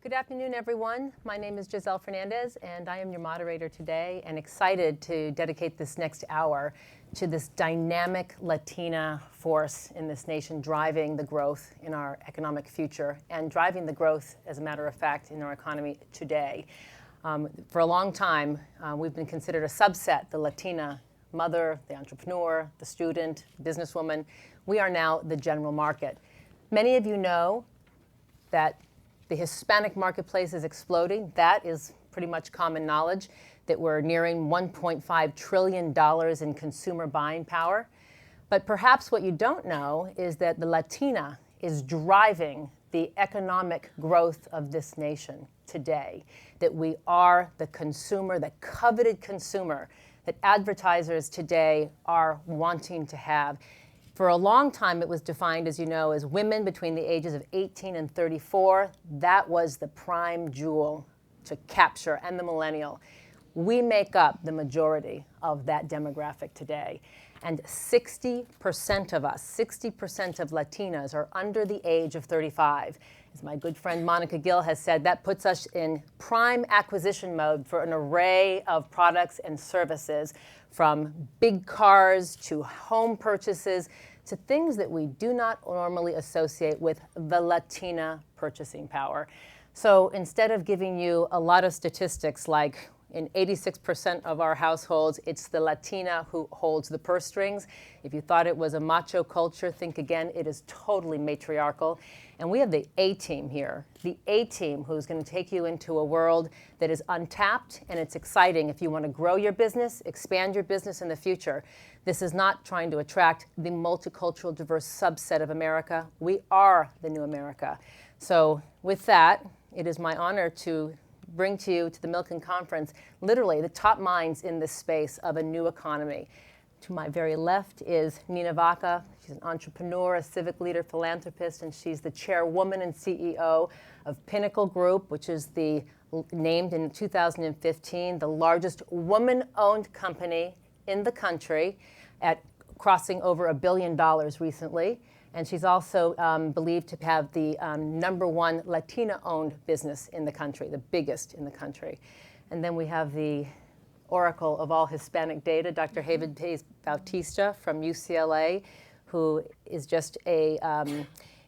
Good afternoon, everyone. My name is Giselle Fernandez, and I am your moderator today, and excited to dedicate this next hour to this dynamic Latina force in this nation, driving the growth in our economic future and driving the growth, as a matter of fact, in our economy today. For a long time, we've been considered a subset, the Latina mother, the entrepreneur, the student, businesswoman. We are now the general market. Many of you know that the Hispanic marketplace is exploding. That is pretty much common knowledge, that we're nearing $1.5 trillion in consumer buying power. But perhaps what you don't know is that the Latina is driving the economic growth of this nation today, that we are the consumer, the coveted consumer that advertisers today are wanting to have. For a long time, it was defined, as you know, as women between the ages of 18 and 34. That was the prime jewel to capture, and the millennial. We make up the majority of that demographic today. And 60% of us, 60% of Latinas are under the age of 35. As my good friend Monica Gill has said, that puts us in prime acquisition mode for an array of products and services, from big cars to home purchases to things that we do not normally associate with the Latina purchasing power. So instead of giving you a lot of statistics like in 86% of our households, it's the Latina who holds the purse strings. If you thought it was a macho culture, think again. It is totally matriarchal. And we have the A-team here, the A-team who's going to take you into a world that is untapped, and it's exciting if you want to grow your business, expand your business in the future. This is not trying to attract the multicultural, diverse subset of America. We are the new America. So with that, it is my honor to bring to you, to the Milken Conference, literally the top minds in this space of a new economy. To my very left is Nina Vaca. She's an entrepreneur, a civic leader, philanthropist, and she's the chairwoman and CEO of Pinnacle Group, which is named in 2015 the largest woman-owned company in the country, at crossing over $1 billion recently. And she's also believed to have the #1 Latina-owned business in the country, the biggest in the country. And then we have the oracle of all Hispanic data, Dr. David Bautista from UCLA, who is just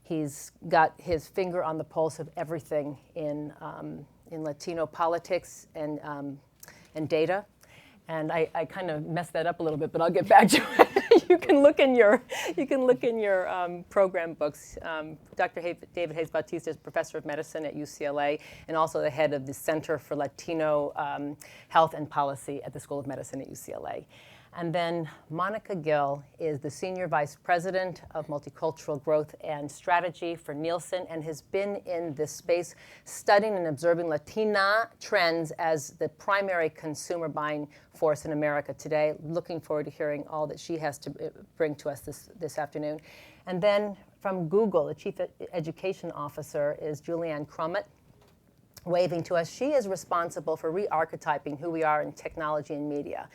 he's got his finger on the pulse of everything in Latino politics and data. And I kind of messed that up a little bit, but I'll get back to it. You can look in your program books. Dr. David Hayes Bautista is professor of medicine at UCLA and also the head of the Center for Latino Health and Policy at the School of Medicine at UCLA. And then Monica Gill is the Senior Vice President of Multicultural Growth and Strategy for Nielsen, and has been in this space studying and observing Latina trends as the primary consumer buying force in America today. Looking forward to hearing all that she has to bring to us this afternoon. And then from Google, the Chief Education Officer is Julianne Crommett, waving to us. She is responsible for re-archetyping who we are in technology and media,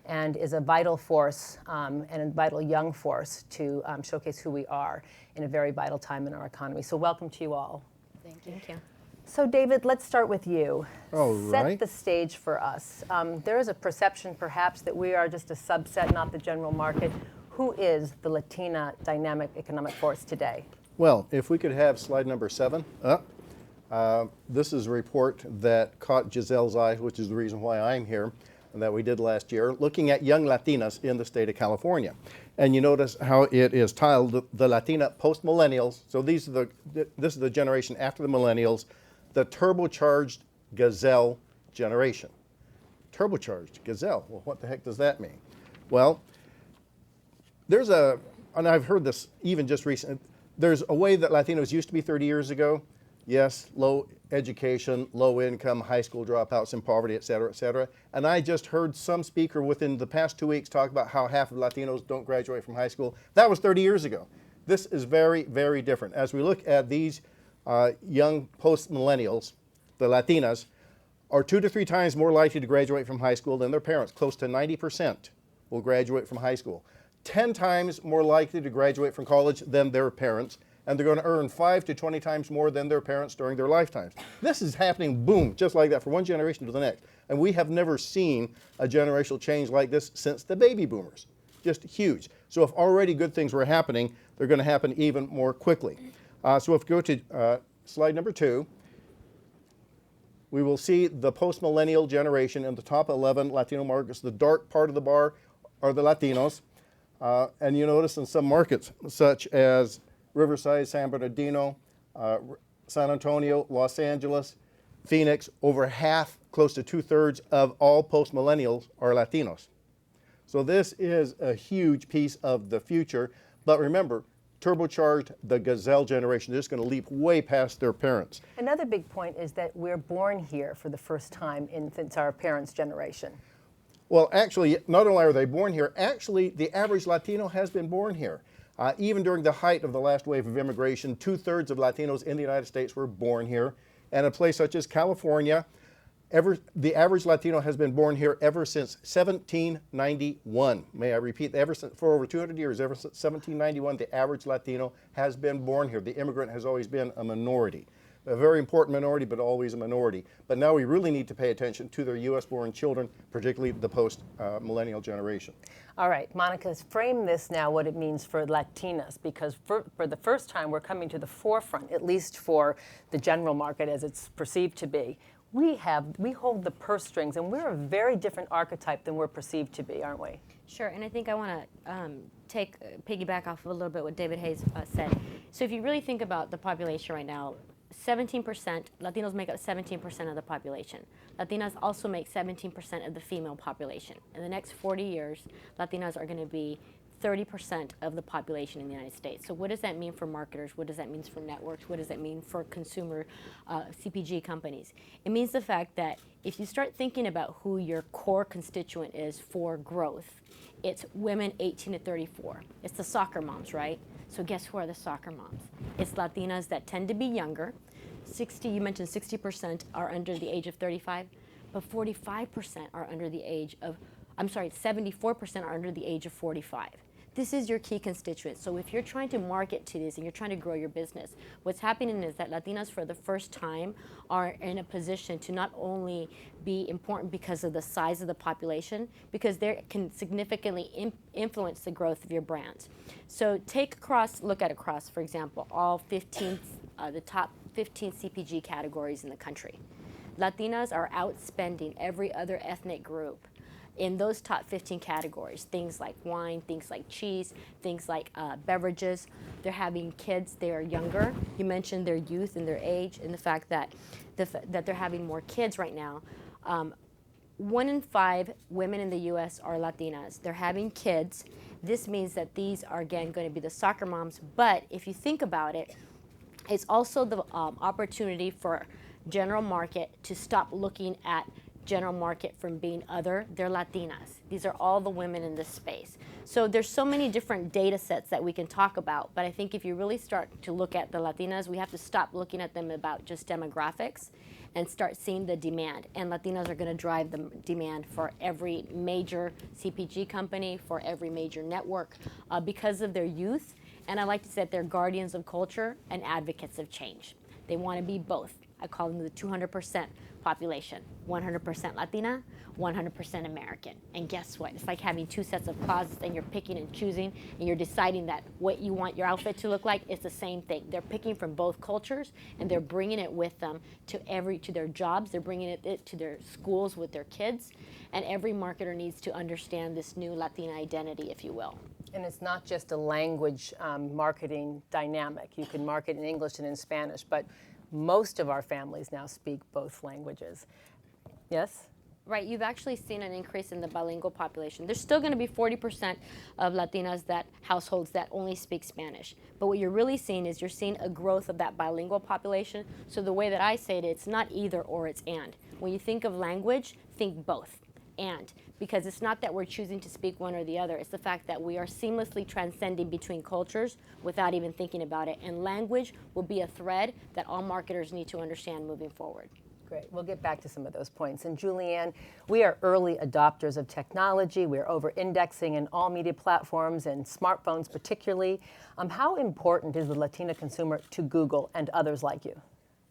and is a vital force and a vital young force to showcase who we are in a very vital time in our economy. So welcome to you all. Thank you. Thank you. So David, let's start with you. All Set right. the stage for us. There is a perception perhaps that we are just a subset, not the general market. Who is the Latina dynamic economic force today? Well, if we could have slide number 7 up. This is a report that caught Giselle's eye, which is the reason why I'm here, and that we did last year, looking at young Latinas in the state of California. And you notice how it is tiled, the Latina post-millennials. So this is the generation after the millennials, the turbocharged Gazelle generation. Turbocharged Gazelle, well, what the heck does that mean? Well, and I've heard this even just recently, there's a way that Latinos used to be 30 years ago. Yes, low education, low income, high school dropouts in poverty, et cetera, et cetera. And I just heard some speaker within the past 2 weeks talk about how half of Latinos don't graduate from high school. That was 30 years ago. This is very, very different. As we look at these young post-millennials, the Latinas, are 2 to 3 times more likely to graduate from high school than their parents. Close to 90% will graduate from high school. 10 times more likely to graduate from college than their parents, and they're going to earn 5 to 20 times more than their parents during their lifetimes. This is happening, boom, just like that, from one generation to the next. And we have never seen a generational change like this since the baby boomers. Just huge. So if already good things were happening, they're going to happen even more quickly. So if we go to slide number 2, we will see the post-millennial generation in the top 11 Latino markets. The dark part of the bar are the Latinos. And you notice in some markets, such as Riverside, San Bernardino, San Antonio, Los Angeles, Phoenix, over half, close to 2/3 of all post-millennials are Latinos. So this is a huge piece of the future. But remember, turbocharged the Giselle generation. They're just going to leap way past their parents. Another big point is that we're born here for the first time since our parents' generation. Well, actually, not only are they born here, actually, the average Latino has been born here. Even during the height of the last wave of immigration, 2/3 of Latinos in the United States were born here. And a place such as California, the average Latino has been born here ever since 1791. May I repeat, for over 200 years, ever since 1791, the average Latino has been born here. The immigrant has always been a minority. A very important minority, but always a minority. But now we really need to pay attention to their U.S.-born children, particularly the post-millennial generation. All right, Monica, frame this now, what it means for Latinas, because for the first time we're coming to the forefront, at least for the general market as it's perceived to be. We hold the purse strings, and we're a very different archetype than we're perceived to be, aren't we? Sure, and I think I want to piggyback off a little bit what David Hayes said. So if you really think about the population right now, 17%, Latinos make up 17% of the population. Latinas also make 17% of the female population. In the next 40 years, Latinas are going to be 30% of the population in the United States. So what does that mean for marketers? What does that mean for networks? What does that mean for consumer CPG companies? It means the fact that if you start thinking about who your core constituent is for growth, it's women 18 to 34. It's the soccer moms, right? So guess who are the soccer moms? It's Latinas that tend to be younger. You mentioned 60% are under the age of 35, but 45% are under the age of, 74% are under the age of 45. This is your key constituent. So if you're trying to market to this and you're trying to grow your business, what's happening is that Latinas for the first time are in a position to not only be important because of the size of the population, because they can significantly influence the growth of your brand. So look at across, for example, the top 15 CPG categories in the country. Latinas are outspending every other ethnic group in those top 15 categories, things like wine, things like cheese, things like beverages. They're having kids, they are younger. You mentioned their youth and their age and the fact that they're having more kids right now. 1 in 5 women in the U.S. are Latinas. They're having kids. This means that these are, again, going to be the soccer moms. But if you think about it, it's also the opportunity for general market to stop looking at general market from being other. They're Latinas. These are all the women in this space. So there's so many different data sets that we can talk about, but I think if you really start to look at the Latinas, we have to stop looking at them about just demographics and start seeing the demand. And Latinas are going to drive the demand for every major CPG company, for every major network, because of their youth. And I like to say that they're guardians of culture and advocates of change. They want to be both. I call them the 200% population, 100% Latina, 100% American. And guess what? It's like having 2 sets of closets and you're picking and choosing and you're deciding that what you want your outfit to look like. It's the same thing. They're picking from both cultures and they're bringing it with them to their jobs. They're bringing it to their schools with their kids. And every marketer needs to understand this new Latina identity, if you will. And it's not just a language marketing dynamic. You can market in English and in Spanish, but most of our families now speak both languages. Yes? Right, you've actually seen an increase in the bilingual population. There's still going to be 40% of Latinas households that only speak Spanish. But what you're really seeing is you're seeing a growth of that bilingual population. So the way that I say it, it's not either or, it's and. When you think of language, think both. And, because it's not that we're choosing to speak one or the other, it's the fact that we are seamlessly transcending between cultures without even thinking about it. And language will be a thread that all marketers need to understand moving forward. Great. We'll get back to some of those points. And Julianne, we are early adopters of technology. We're over-indexing in all media platforms and smartphones particularly. How important is the Latina consumer to Google and others like you?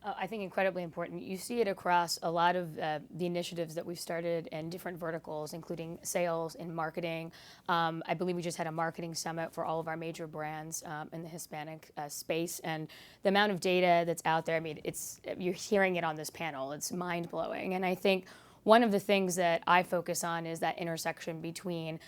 I think incredibly important. You see it across a lot of the initiatives that we've started in different verticals, including sales and marketing. I believe we just had a marketing summit for all of our major brands in the Hispanic space, and the amount of data that's out there, I mean, you're hearing it on this panel. It's mind-blowing, and I think one of the things that I focus on is that intersection between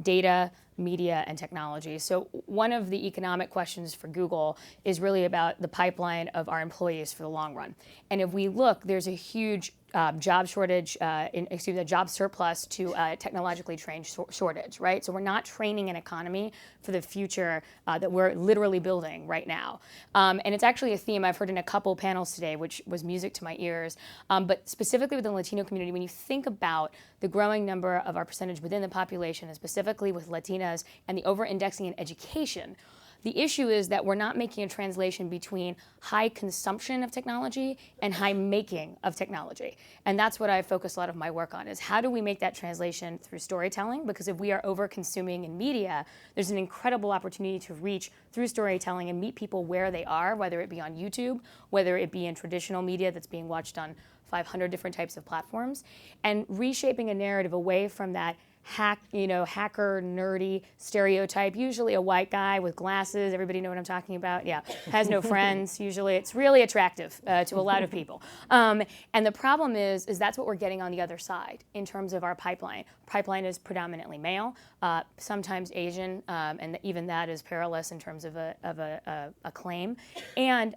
data, media, and technology. So one of the economic questions for Google is really about the pipeline of our employees for the long run. And if we look, there's a huge job shortage, job surplus to technologically trained shortage, right? So we're not training an economy for the future that we're literally building right now. And it's actually a theme I've heard in a couple panels today, which was music to my ears. But specifically within the Latino community, when you think about the growing number of our percentage within the population, and specifically with Latinas and the over-indexing in education, the issue is that we're not making a translation between high consumption of technology and high making of technology. And that's what I focus a lot of my work on, is how do we make that translation through storytelling? Because if we are over consuming in media, there's an incredible opportunity to reach through storytelling and meet people where they are, whether it be on YouTube, whether it be in traditional media that's being watched on 500 different types of platforms, and reshaping a narrative away from that hacker, nerdy stereotype, usually a white guy with glasses. Everybody know what I'm talking about? Yeah, has no friends, usually. It's really attractive to a lot of people. And the problem is that's what we're getting on the other side in terms of our pipeline. Pipeline is predominantly male, sometimes Asian, and even that is perilous in terms of a claim. And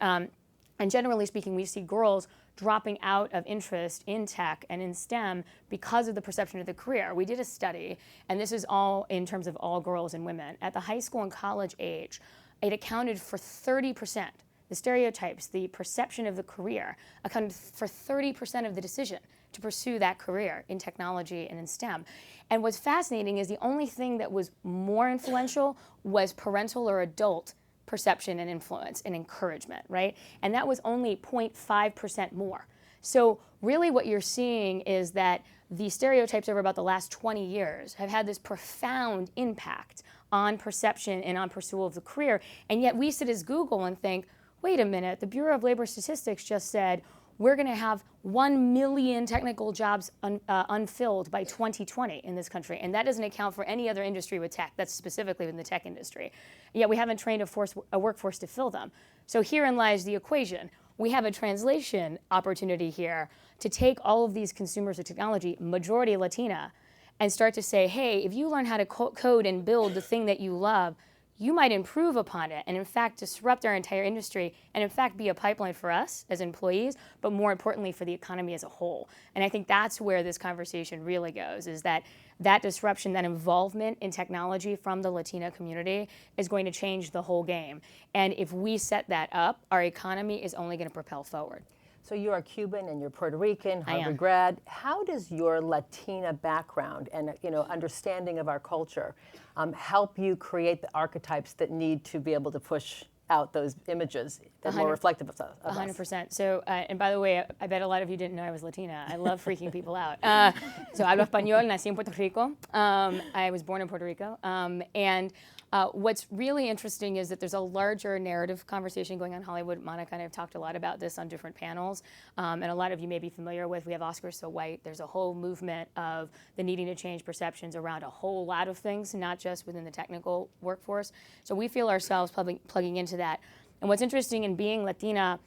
generally speaking, we see girls dropping out of interest in tech and in STEM because of the perception of the career. We did a study, and this is all in terms of all girls and women. At the high school and college age, it accounted for 30%. The stereotypes, the perception of the career, accounted for 30% of the decision to pursue that career in technology and in STEM. And what's fascinating is the only thing that was more influential was parental or adult perception and influence and encouragement, right? And that was only 0.5% more. So really what you're seeing is that the stereotypes over about the last 20 years have had this profound impact on perception and on pursuit of the career. And yet we sit as Google and think, wait a minute, the Bureau of Labor Statistics just said we're going to have 1 million technical jobs unfilled by 2020 in this country. And that doesn't account for any other industry with tech. That's specifically in the tech industry. Yet we haven't trained a workforce to fill them. So herein lies the equation. We have a translation opportunity here to take all of these consumers of technology, majority Latina, and start to say, hey, if you learn how to code and build the thing that you love, you might improve upon it and in fact disrupt our entire industry and in fact be a pipeline for us as employees, but more importantly for the economy as a whole. And I think that's where this conversation really goes, is that disruption, that involvement in technology from the Latina community is going to change the whole game. And if we set that up, our economy is only going to propel forward. So you are Cuban and you're Puerto Rican, I am. Harvard grad. How does your Latina background and understanding of our culture help you create the archetypes that need to be able to push out those images that are more reflective of us? 100%. So, and by the way, I bet a lot of you didn't know I was Latina. I love freaking people out. So hablo español, nací en Puerto Rico. I was born in Puerto Rico. And what's really interesting is that there's a larger narrative conversation going on in Hollywood. Monica and I have talked a lot about this on different panels. And a lot of you may be familiar with, we have Oscars So White. There's a whole movement of the needing to change perceptions around a whole lot of things, not just within the technical workforce. So we feel ourselves plugging into that. And what's interesting in being Latina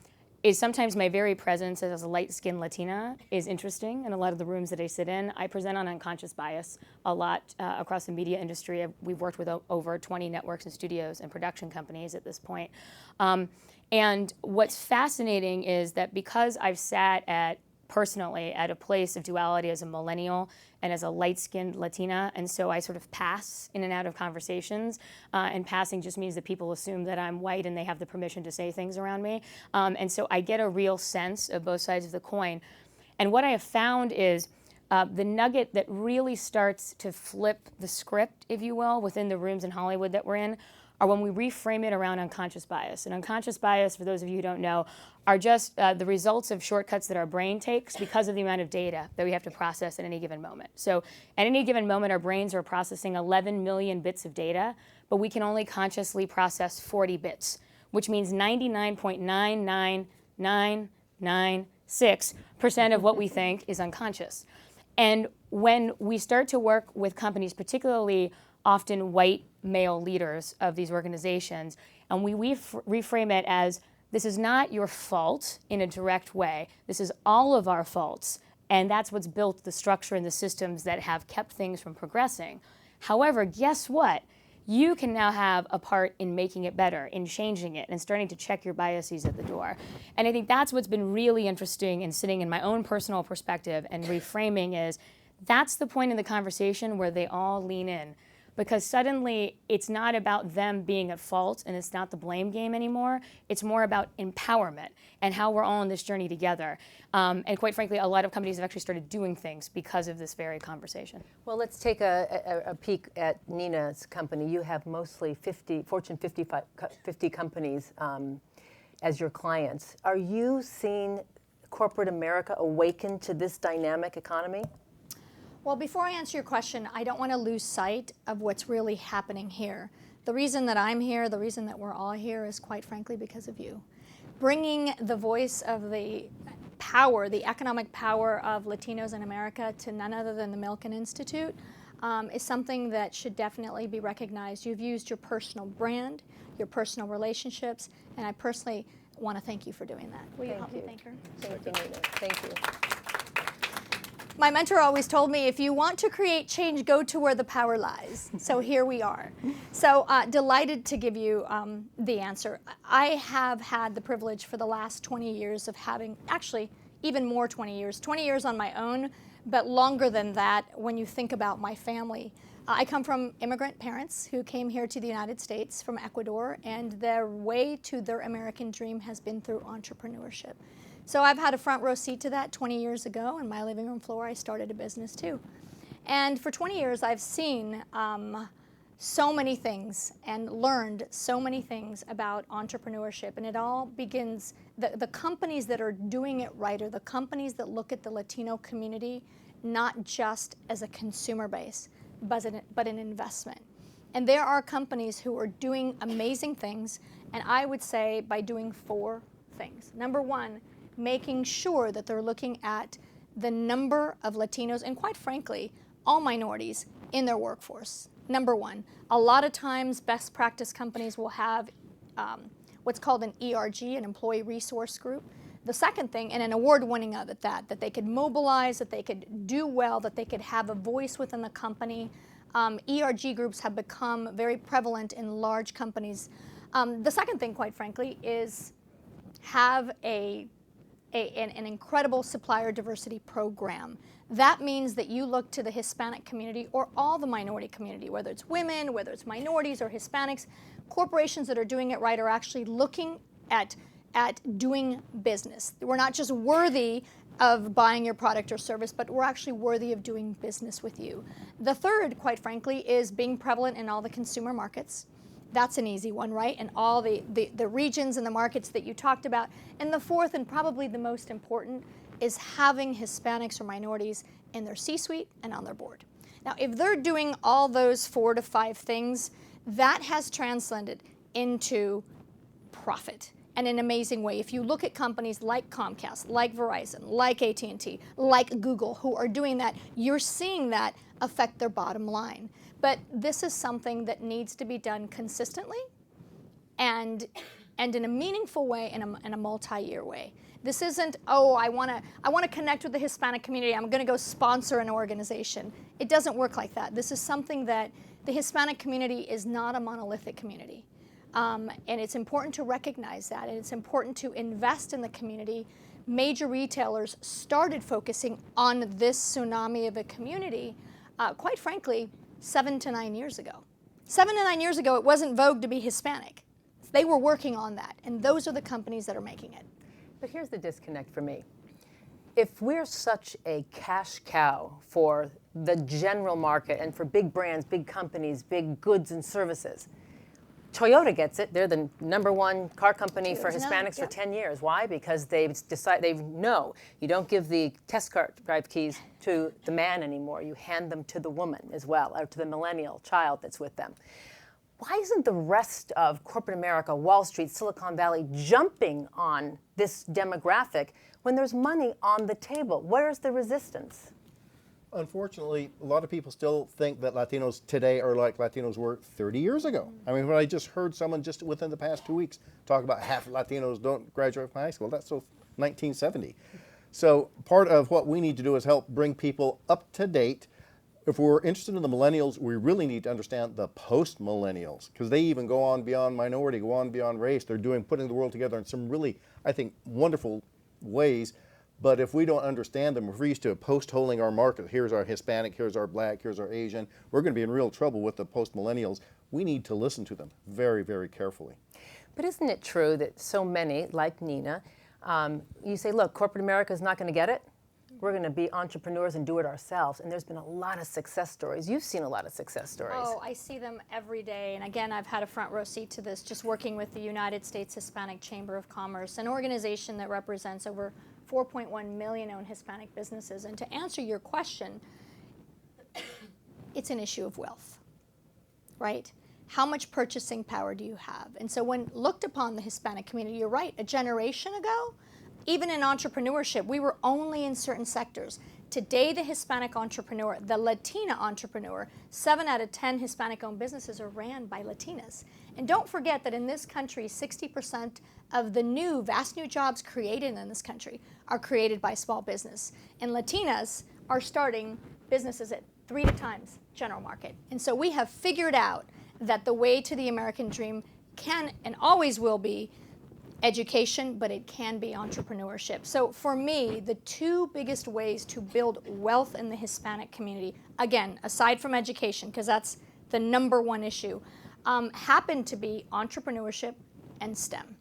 is sometimes my very presence as a light-skinned Latina is interesting in a lot of the rooms that I sit in. I present on unconscious bias a lot across the media industry. We've worked with over 20 networks and studios and production companies at this point. And what's fascinating is that because I've sat personally at a place of duality as a millennial and as a light-skinned Latina, and so I sort of pass in and out of conversations, and passing just means that people assume that I'm white and they have the permission to say things around me, and so I get a real sense of both sides of the coin. And what I have found is the nugget that really starts to flip the script, if you will, within the rooms in Hollywood that we're in, are when we reframe it around unconscious bias. And unconscious bias, for those of you who don't know, are just the results of shortcuts that our brain takes because of the amount of data that we have to process at any given moment. So at any given moment, our brains are processing 11 million bits of data, but we can only consciously process 40 bits, which means 99.99996% of what we think is unconscious. And when we start to work with companies, particularly often white male leaders of these organizations, and we reframe it as, this is not your fault in a direct way, this is all of our faults, and that's what's built the structure and the systems that have kept things from progressing. However, guess what? You can now have a part in making it better, in changing it, and starting to check your biases at the door. And I think that's what's been really interesting in sitting in my own personal perspective and reframing is, that's the point in the conversation where they all lean in. Because suddenly it's not about them being at fault and it's not the blame game anymore. It's more about empowerment and how we're all on this journey together. And quite frankly, a lot of companies have actually started doing things because of this very conversation. Well, let's take a peek at Nina's company. You have mostly Fortune 50 companies as your clients. Are you seeing corporate America awaken to this dynamic economy? Well, before I answer your question, I don't want to lose sight of what's really happening here. The reason that I'm here, the reason that we're all here is quite frankly because of you. Bringing the voice of the power, the economic power of Latinos in America to none other than the Milken Institute is something that should definitely be recognized. You've used your personal brand, your personal relationships, and I personally want to thank you for doing that. Will you help me thank her? Thank you, Nina. Thank you. My mentor always told me, if you want to create change, go to where the power lies. So here we are. So delighted to give you the answer. I have had the privilege for the last 20 years of having, actually even more 20 years on my own, but longer than that when you think about my family. I come from immigrant parents who came here to the United States from Ecuador, and their way to their American dream has been through entrepreneurship. So I've had a front row seat to that. 20 years ago on my living room floor, I started a business too. And for 20 years, I've seen so many things and learned so many things about entrepreneurship. And it all begins, the companies that are doing it right are the companies that look at the Latino community not just as a consumer base, but an investment. And there are companies who are doing amazing things, and I would say by doing 4 things. Number one, making sure that they're looking at the number of Latinos and, quite frankly, all minorities in their workforce. Number one, a lot of times best practice companies will have what's called an ERG, an employee resource group. The second thing, and an award-winning of it, that they could mobilize, that they could do well, that they could have a voice within the company. ERG groups have become very prevalent in large companies. The second thing, quite frankly, is have an incredible supplier diversity program. That means that you look to the Hispanic community or all the minority community, whether it's women, whether it's minorities or Hispanics. Corporations that are doing it right are actually looking at doing business. We're not just worthy of buying your product or service, but we're actually worthy of doing business with you. The third, quite frankly, is being prevalent in all the consumer markets. That's an easy one, right? And all the regions and the markets that you talked about. And the fourth, and probably the most important, is having Hispanics or minorities in their C-suite and on their board. Now, if they're doing all those 4 to 5 things, that has translated into profit in an amazing way. If you look at companies like Comcast, like Verizon, like AT&T, like Google, who are doing that, you're seeing that affect their bottom line. But this is something that needs to be done consistently and in a meaningful way, in a multi-year way. This isn't, oh, I want to connect with the Hispanic community, I'm going to go sponsor an organization. It doesn't work like that. This is something that the Hispanic community is not a monolithic community. And it's important to recognize that, and it's important to invest in the community. Major retailers started focusing on this tsunami of a community, quite frankly, 7 to 9 years ago. 7 to 9 years ago, it wasn't vogue to be Hispanic. They were working on that, and those are the companies that are making it. But here's the disconnect for me. If we're such a cash cow for the general market and for big brands, big companies, big goods and services, Toyota gets it. They're the #1 car company for Toyota's not, Hispanics for yep. 10 years. Why? Because they know you don't give the test car drive keys to the man anymore. You hand them to the woman as well, or to the millennial child that's with them. Why isn't the rest of corporate America, Wall Street, Silicon Valley jumping on this demographic when there's money on the table? Where's the resistance? Unfortunately, a lot of people still think that Latinos today are like Latinos were 30 years ago. I mean, when I just heard someone just within the past 2 weeks talk about half Latinos don't graduate from high school. That's so 1970. So part of what we need to do is help bring people up to date. If we're interested in the millennials, we really need to understand the post-millennials, because they even go on beyond minority, go on beyond race. They're putting the world together in some really, I think, wonderful ways. But if we don't understand them, if we're used to post-holing our market, here's our Hispanic, here's our Black, here's our Asian, we're going to be in real trouble with the post-millennials. We need to listen to them very, very carefully. But isn't it true that so many, like Nina, you say, look, corporate America is not going to get it. We're going to be entrepreneurs and do it ourselves. And there's been a lot of success stories. You've seen a lot of success stories. Oh, I see them every day. And again, I've had a front row seat to this, just working with the United States Hispanic Chamber of Commerce, an organization that represents over 4.1 million owned Hispanic businesses. And to answer your question, it's an issue of wealth, right? How much purchasing power do you have? And so when looked upon the Hispanic community, you're right, a generation ago, even in entrepreneurship, we were only in certain sectors. Today, the Hispanic entrepreneur, the Latina entrepreneur, 7 out of 10 Hispanic-owned businesses are ran by Latinas. And don't forget that in this country, 60% of the vast new jobs created in this country are created by small business. And Latinas are starting businesses at 3 times general market. And so we have figured out that the way to the American dream can and always will be education, but it can be entrepreneurship. So for me, the 2 biggest ways to build wealth in the Hispanic community, again, aside from education, because that's the #1 issue, happen to be entrepreneurship and STEM.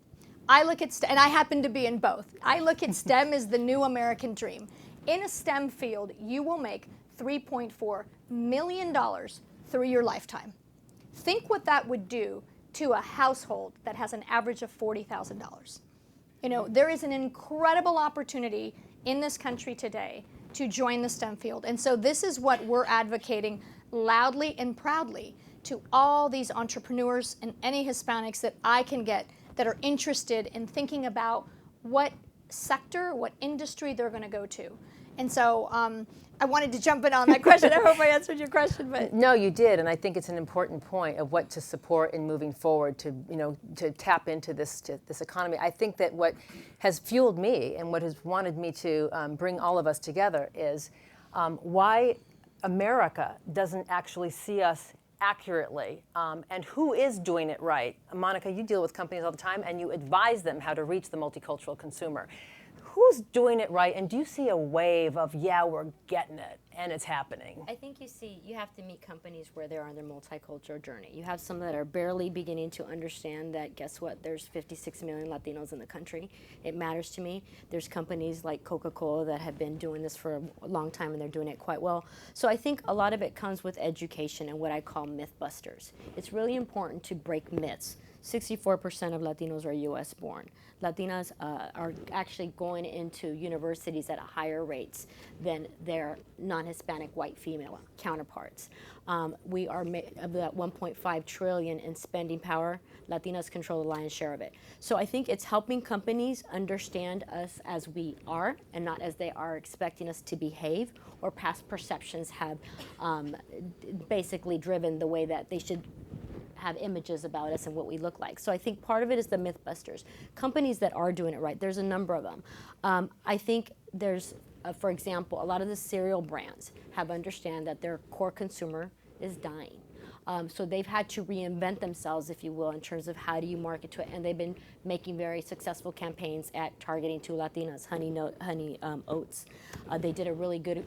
I look at STEM, and I happen to be in both. I look at STEM as the new American dream. In a STEM field, you will make $3.4 million through your lifetime. Think what that would do to a household that has an average of $40,000. You know, there is an incredible opportunity in this country today to join the STEM field. And so this is what we're advocating loudly and proudly to all these entrepreneurs and any Hispanics that I can get that are interested in thinking about what sector, what industry they're going to go to. And so I wanted to jump in on that question. I hope I answered your question. But no, you did, and I think it's an important point of what to support in moving forward to tap into this economy. I think that what has fueled me and what has wanted me to bring all of us together is why America doesn't actually see us accurately, and who is doing it right. Monica, you deal with companies all the time, and you advise them how to reach the multicultural consumer. Who's doing it right, and do you see a wave of, yeah, we're getting it, and it's happening? I think you have to meet companies where they are on their multicultural journey. You have some that are barely beginning to understand that, guess what, there's 56 million Latinos in the country. It matters to me. There's companies like Coca-Cola that have been doing this for a long time, and they're doing it quite well. So I think a lot of it comes with education and what I call myth busters. It's really important to break myths. 64% of Latinos are U.S. born. Latinas are actually going into universities at higher rates than their non-Hispanic white female counterparts. We are of that 1.5 trillion in spending power. Latinas control the lion's share of it. So I think it's helping companies understand us as we are and not as they are expecting us to behave, or past perceptions have basically driven the way that they should have images about us and what we look like. So I think part of it is the mythbusters. Companies that are doing it right, there's a number of them. I think there's, for example, a lot of the cereal brands have understand that their core consumer is dying. So they've had to reinvent themselves, if you will, in terms of how do you market to it. And they've been making very successful campaigns at targeting to Latinas, honey oats. They did a really good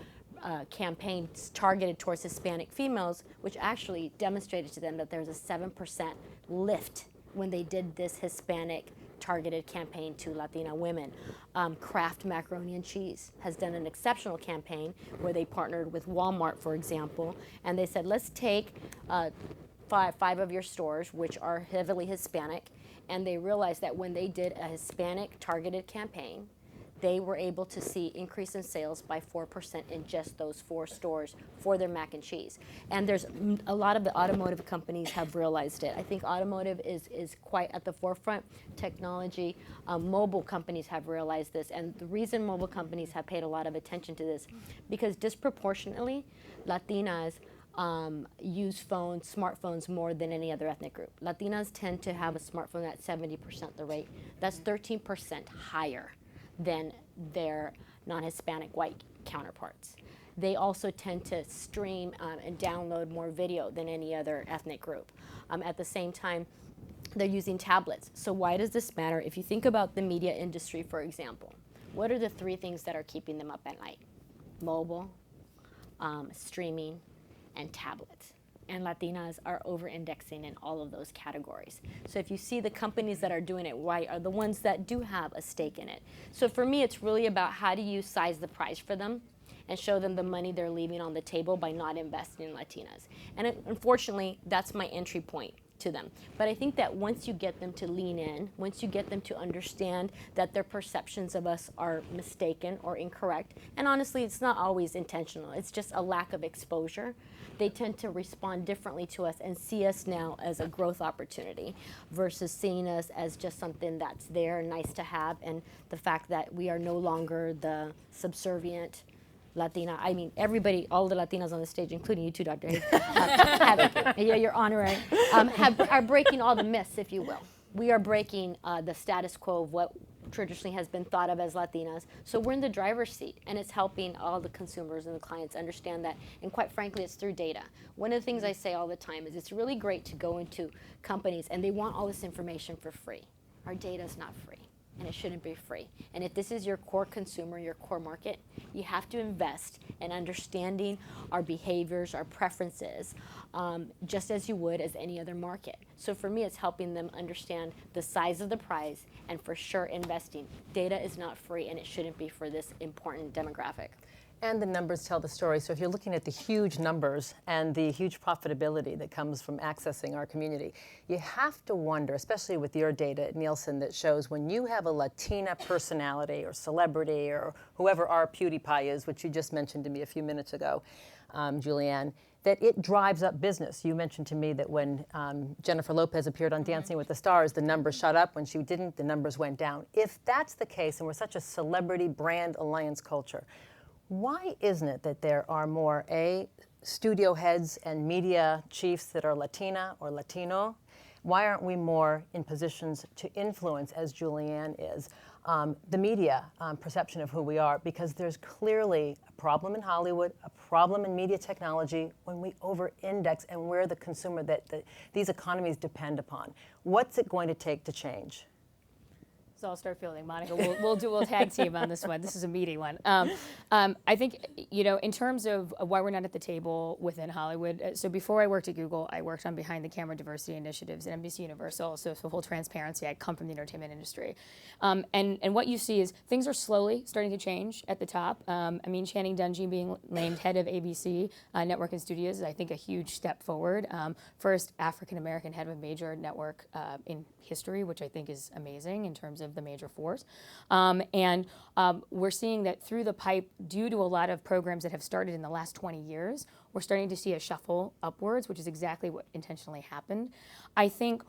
campaign targeted towards Hispanic females, which actually demonstrated to them that there's a 7% lift when they did this Hispanic targeted campaign to Latina women. Kraft Macaroni and Cheese has done an exceptional campaign where they partnered with Walmart, for example, and they said, let's take five of your stores, which are heavily Hispanic, and they realized that when they did a Hispanic targeted campaign, they were able to see increase in sales by 4% in just those 4 stores for their mac and cheese. And there's a lot of the automotive companies have realized it. I think automotive is quite at the forefront. Technology, mobile companies have realized this. And the reason mobile companies have paid a lot of attention to this, because disproportionately, Latinas use smartphones more than any other ethnic group. Latinas tend to have a smartphone at 70% the rate. That's 13% higher than their non-Hispanic white counterparts. They also tend to stream and download more video than any other ethnic group. At the same time, they're using tablets. So why does this matter? If you think about the media industry, for example, what are the 3 things that are keeping them up at night? Mobile, streaming, and tablets. And Latinas are over-indexing in all of those categories. So if you see the companies that are doing it right are the ones that do have a stake in it. So for me, it's really about how do you size the prize for them and show them the money they're leaving on the table by not investing in Latinas. And unfortunately, that's my entry point to them. But I think that once you get them to lean in, once you get them to understand that their perceptions of us are mistaken or incorrect, and honestly, it's not always intentional, it's just a lack of exposure, they tend to respond differently to us and see us now as a growth opportunity versus seeing us as just something that's there, nice to have, and the fact that we are no longer the subservient Latina. I mean, everybody, all the Latinas on the stage, including you too, Dr. Hayes, yeah, you're honorary, are breaking all the myths, if you will. We are breaking the status quo of what traditionally has been thought of as Latinas. So we're in the driver's seat, and it's helping all the consumers and the clients understand that. And quite frankly, it's through data. One of the things I say all the time is it's really great to go into companies, and they want all this information for free. Our data is not free, and it shouldn't be free. And if this is your core consumer, your core market, you have to invest in understanding our behaviors, our preferences, just as you would as any other market. So for me, it's helping them understand the size of the prize and for sure investing. Data is not free, and it shouldn't be for this important demographic. And the numbers tell the story. So if you're looking at the huge numbers and the huge profitability that comes from accessing our community, you have to wonder, especially with your data at Nielsen that shows when you have a Latina personality or celebrity or whoever our PewDiePie is, which you just mentioned to me a few minutes ago, Julianne, that it drives up business. You mentioned to me that when Jennifer Lopez appeared on Dancing with the Stars, the numbers shot up. When she didn't, the numbers went down. If that's the case, and we're such a celebrity brand alliance culture, why isn't it that there are more studio heads and media chiefs that are Latina or Latino? Why aren't we more in positions to influence, as Julianne is, the media perception of who we are? Because there's clearly a problem in Hollywood, a problem in media technology when we over-index and we're the consumer that these economies depend upon. What's it going to take to change? So I'll start fielding. Monica, we'll tag team on this one. This is a meaty one. I think, in terms of why we're not at the table within Hollywood, so before I worked at Google, I worked on behind the camera diversity initiatives at NBC Universal. So for full transparency, I come from the entertainment industry. And what you see is things are slowly starting to change at the top. Channing Dungey being named head of ABC Network and Studios is, I think, a huge step forward. First African-American head of a major network in history, which I think is amazing in terms of the major force. We're seeing that through the pipe, due to a lot of programs that have started in the last 20 years, we're starting to see a shuffle upwards, which is exactly what intentionally happened. I think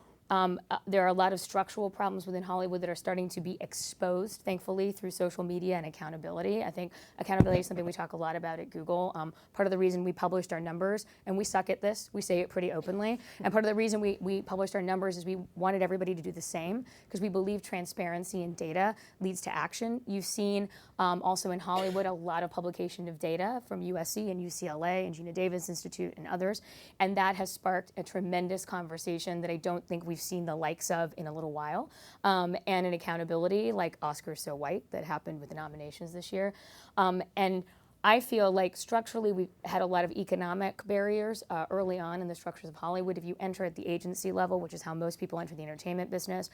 there are a lot of structural problems within Hollywood that are starting to be exposed, thankfully, through social media and accountability. I think accountability is something we talk a lot about at Google. Part of the reason we published our numbers, and we suck at this, we say it pretty openly, and part of the reason we published our numbers is we wanted everybody to do the same, because we believe transparency in data leads to action. You've seen also in Hollywood a lot of publication of data from USC and UCLA and Gina Davis Institute and others, and that has sparked a tremendous conversation that I don't think we've seen the likes of in a little while, and an accountability like Oscars So White that happened with the nominations this year. And I feel like structurally we've had a lot of economic barriers early on in the structures of Hollywood. If you enter at the agency level, which is how most people enter the entertainment business,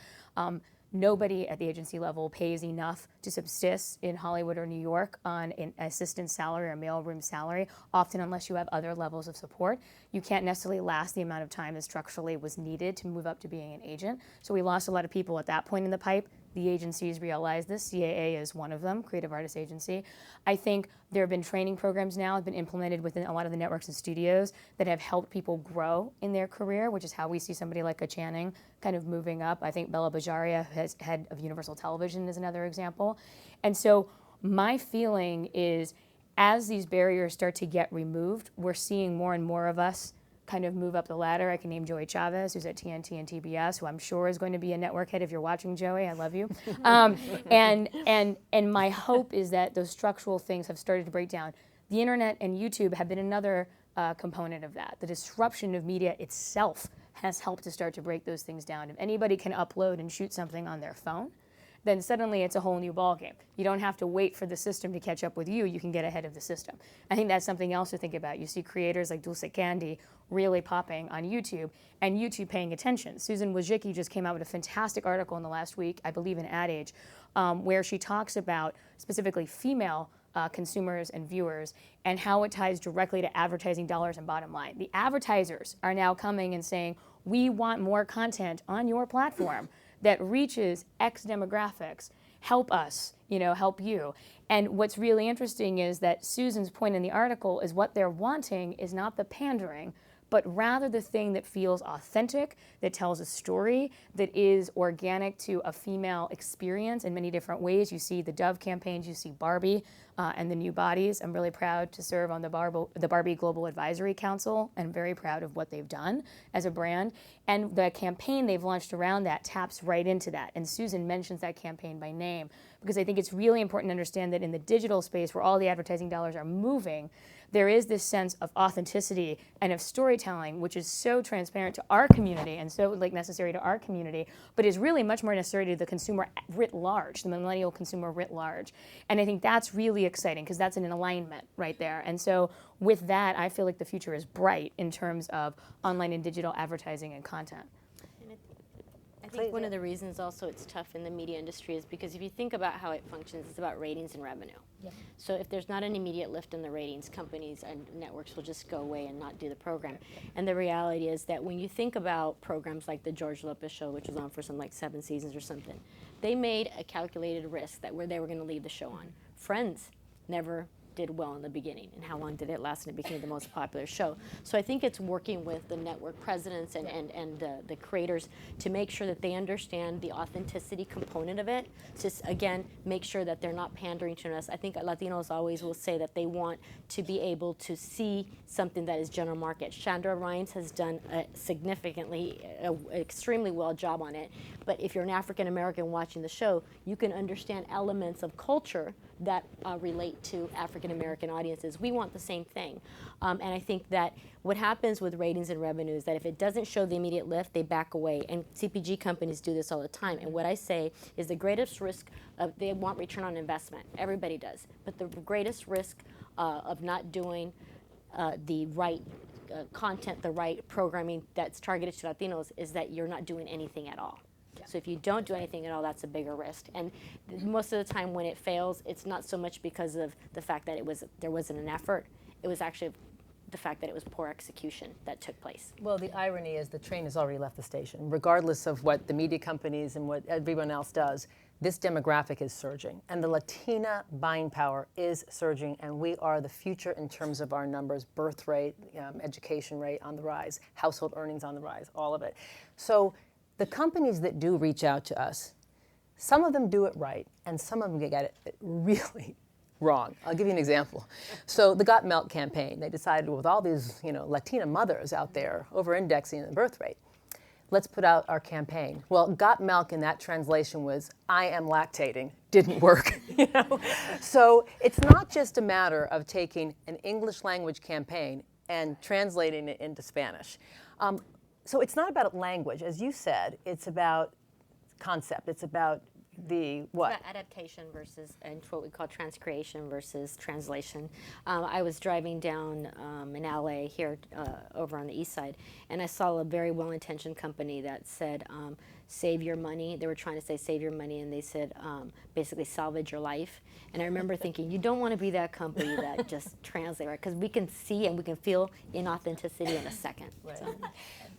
nobody at the agency level pays enough to subsist in Hollywood or New York on an assistant salary or mailroom salary, often unless you have other levels of support. You can't necessarily last the amount of time that structurally was needed to move up to being an agent. So we lost a lot of people at that point in the pipe. The agencies realized this. CAA is one of them, Creative Artists Agency. I think there have been training programs now have been implemented within a lot of the networks and studios that have helped people grow in their career, which is how we see somebody like a Channing kind of moving up. I think Bella Bajaria, head of Universal Television, is another example. And so my feeling is as these barriers start to get removed, we're seeing more and more of us kind of move up the ladder. I can name Joey Chavez, who's at TNT and TBS, who I'm sure is going to be a network head. If you're watching, Joey, I love you. And my hope is that those structural things have started to break down. The internet and YouTube have been another component of that. The disruption of media itself has helped to start to break those things down. If anybody can upload and shoot something on their phone, then suddenly it's a whole new ballgame. You don't have to wait for the system to catch up with you. You can get ahead of the system. I think that's something else to think about. You see creators like Dulce Candy really popping on YouTube, and YouTube paying attention. Susan Wojcicki just came out with a fantastic article in the last week, I believe in Ad Age, where she talks about specifically female consumers and viewers and how it ties directly to advertising dollars and bottom line. The advertisers are now coming and saying, we want more content on your platform that reaches X demographics. Help us, help you. And what's really interesting is that Susan's point in the article is what they're wanting is not the pandering, but rather the thing that feels authentic, that tells a story, that is organic to a female experience in many different ways. You see the Dove campaigns, you see Barbie and the new bodies. I'm really proud to serve on the Barbie Global Advisory Council and very proud of what they've done as a brand. And the campaign they've launched around that taps right into that. And Susan mentions that campaign by name because I think it's really important to understand that in the digital space where all the advertising dollars are moving, there is this sense of authenticity and of storytelling, which is so transparent to our community and so necessary to our community, but is really much more necessary to the consumer writ large, the millennial consumer writ large. And I think that's really exciting because that's an alignment right there. And so with that, I feel like the future is bright in terms of online and digital advertising and content. I think one of the reasons also it's tough in the media industry is because if you think about how it functions, it's about ratings and revenue. Yeah. So if there's not an immediate lift in the ratings, companies and networks will just go away and not do the program. And the reality is that when you think about programs like the George Lopez show, which was on for some 7 seasons or something, they made a calculated risk that they were going to leave the show on. Friends never did well in the beginning, and how long did it last, and it became the most popular show. So I think it's working with the network presidents and the creators to make sure that they understand the authenticity component of it, to again make sure that they're not pandering to us. I think Latinos always will say that they want to be able to see something that is general market. Chandra Rhimes has done a extremely well job on it, but if you're an African American watching the show, you can understand elements of culture that relate to African American audiences. We want the same thing. And I think that what happens with ratings and revenue is that if it doesn't show the immediate lift, they back away. And CPG companies do this all the time. And what I say is the greatest risk they want return on investment. Everybody does. But the greatest risk of not doing the right content, the right programming that's targeted to Latinos is that you're not doing anything at all. So if you don't do anything at all, that's a bigger risk. And most of the time when it fails, it's not so much because of the fact that there wasn't an effort. It was actually the fact that it was poor execution that took place. Well, the irony is the train has already left the station. Regardless of what the media companies and what everyone else does, this demographic is surging. And the Latina buying power is surging, and we are the future in terms of our numbers, birth rate, education rate on the rise, household earnings on the rise, all of it. So the companies that do reach out to us, some of them do it right, and some of them get it really wrong. I'll give you an example. So the Got Milk campaign, they decided with all these Latina mothers out there over-indexing in the birth rate, let's put out our campaign. Well, Got Milk in that translation was, I am lactating, didn't work. So it's not just a matter of taking an English language campaign and translating it into Spanish. So it's not about language, as you said. It's about concept. It's about the what? It's about adaptation versus, and what we call transcreation versus translation. I was driving down in LA here over on the east side, and I saw a very well-intentioned company that said, save your money. They were trying to say save your money, and they said basically salvage your life. And I remember thinking, you don't want to be that company that just translate, right? Because we can see and we can feel inauthenticity in a second. Right.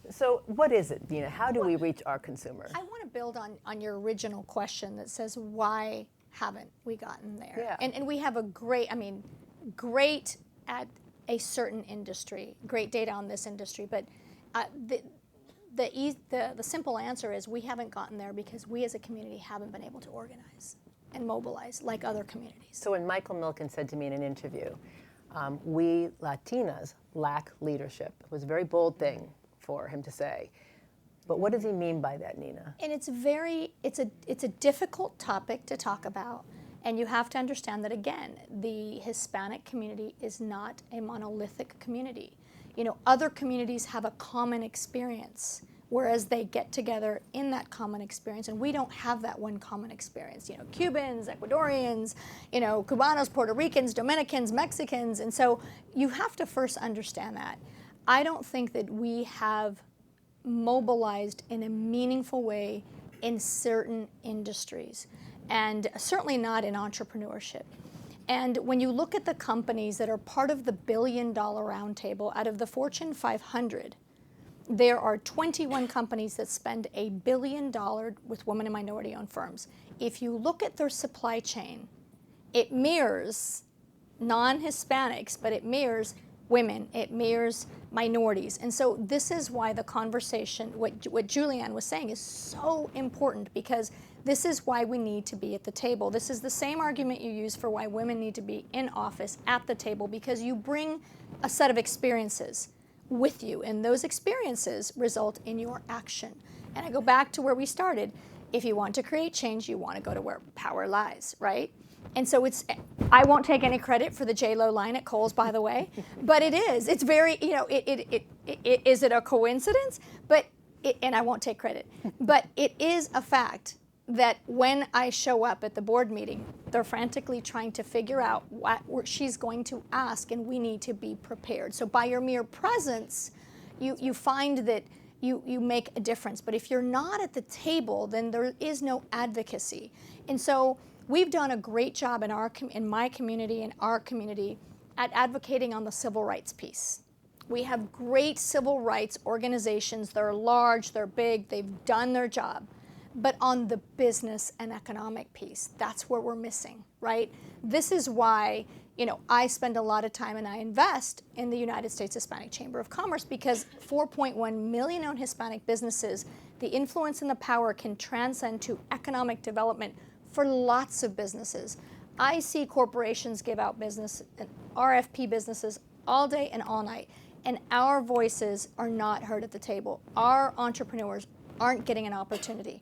So what is it, Nina? How do we reach our consumer? I want to build on your original question that says, why haven't we gotten there? Yeah. And we have a great, great at a certain industry, great data on this industry, but the simple answer is we haven't gotten there because we as a community haven't been able to organize and mobilize like other communities. So when Michael Milken said to me in an interview, we Latinas lack leadership, it was a very bold thing for him to say. But what does he mean by that, Nina? And it's a difficult topic to talk about. And you have to understand that, again, the Hispanic community is not a monolithic community. Other communities have a common experience, whereas they get together in that common experience, and we don't have that one common experience. Cubans, Ecuadorians, Cubanos, Puerto Ricans, Dominicans, Mexicans, and so you have to first understand that. I don't think that we have mobilized in a meaningful way in certain industries, and certainly not in entrepreneurship. And when you look at the companies that are part of the billion-dollar roundtable, out of the Fortune 500, there are 21 companies that spend $1 billion with women and minority-owned firms. If you look at their supply chain, it mirrors non-Hispanics, but it mirrors women, it mirrors minorities. And so this is why the conversation, what Julianne was saying, is so important, because this is why we need to be at the table. This is the same argument you use for why women need to be in office at the table, because you bring a set of experiences with you, and those experiences result in your action. And I go back to where we started. If you want to create change, you want to go to where power lies, right? And so I won't take any credit for the J-Lo line at Kohl's, by the way, but it's very, is it a coincidence? And I won't take credit, but it is a fact that when I show up at the board meeting, they're frantically trying to figure out what she's going to ask, and we need to be prepared. So by your mere presence, you find that you make a difference. But if you're not at the table, then there is no advocacy. And so we've done a great job in my community and our community at advocating on the civil rights piece. We have great civil rights organizations. They're large, they're big, they've done their job. But on the business and economic piece, that's where we're missing, right? This is why, I spend a lot of time and I invest in the United States Hispanic Chamber of Commerce, because 4.1 million owned Hispanic businesses, the influence and the power can transcend to economic development for lots of businesses. I see corporations give out business, RFP businesses all day and all night, and our voices are not heard at the table. Our entrepreneurs aren't getting an opportunity.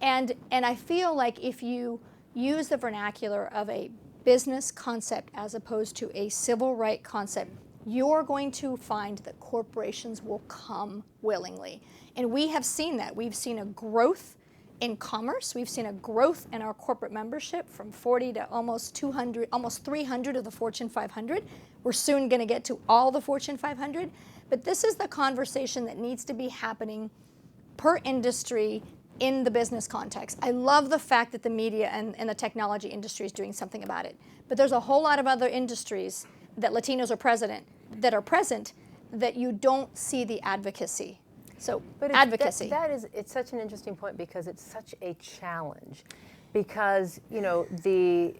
And I feel like if you use the vernacular of a business concept as opposed to a civil right concept, you're going to find that corporations will come willingly. And we have seen that. We've seen a growth in commerce. We've seen a growth in our corporate membership from 40 to almost 200, almost 300 of the Fortune 500. We're soon going to get to all the Fortune 500. But this is the conversation that needs to be happening per industry in the business context. I love the fact that the media and the technology industry is doing something about it. But there's a whole lot of other industries that Latinos are present that you don't see the advocacy. So advocacy. It's such an interesting point, because it's such a challenge. Because the